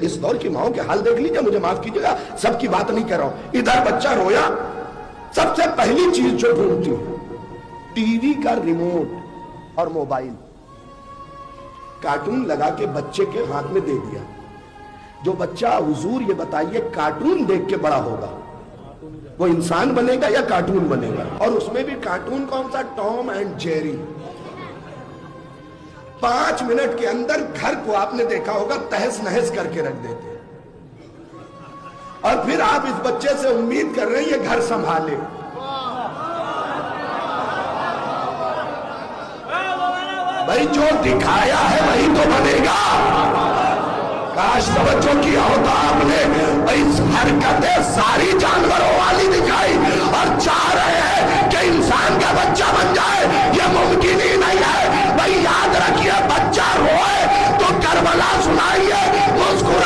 اس دور کی ماؤں کے حال دیکھ لیجئے، مجھے معاف کیجیے گا، سب کی بات نہیں کر رہا ہوں۔ ادھر بچہ رویا، سب سے پہلی چیز جو ڈھونڈتی ہوں ٹی وی کا ریموٹ اور موبائل، کارٹون لگا کے بچے کے ہاتھ میں دے دیا۔ جو بچہ، حضور یہ بتائیے، کارٹون دیکھ کے بڑا ہوگا، وہ انسان بنے گا یا کارٹون بنے گا؟ اور اس میں بھی کارٹون کون سا؟ Tom and Jerry. 5 منٹ کے اندر گھر کو آپ نے دیکھا ہوگا تہس نہس کر کے رکھ دیتے، اور پھر آپ اس بچے سے امید کر رہے ہیں یہ گھر سنبھالے۔ بھائی جو دکھایا ہے وہی تو بنے گا۔ کاش توجہ کیا ہوتا آپ نے، اس حرکتیں ساری جانوروں والی دکھائی، اور چاہ رہے ہیں کہ انسان کا بچہ بن جائے، یہ ممکن ہی نہیں ہے۔ بھائی یاد رکھیے، بچہ روئے تو کربلا سنائیے، مسکرا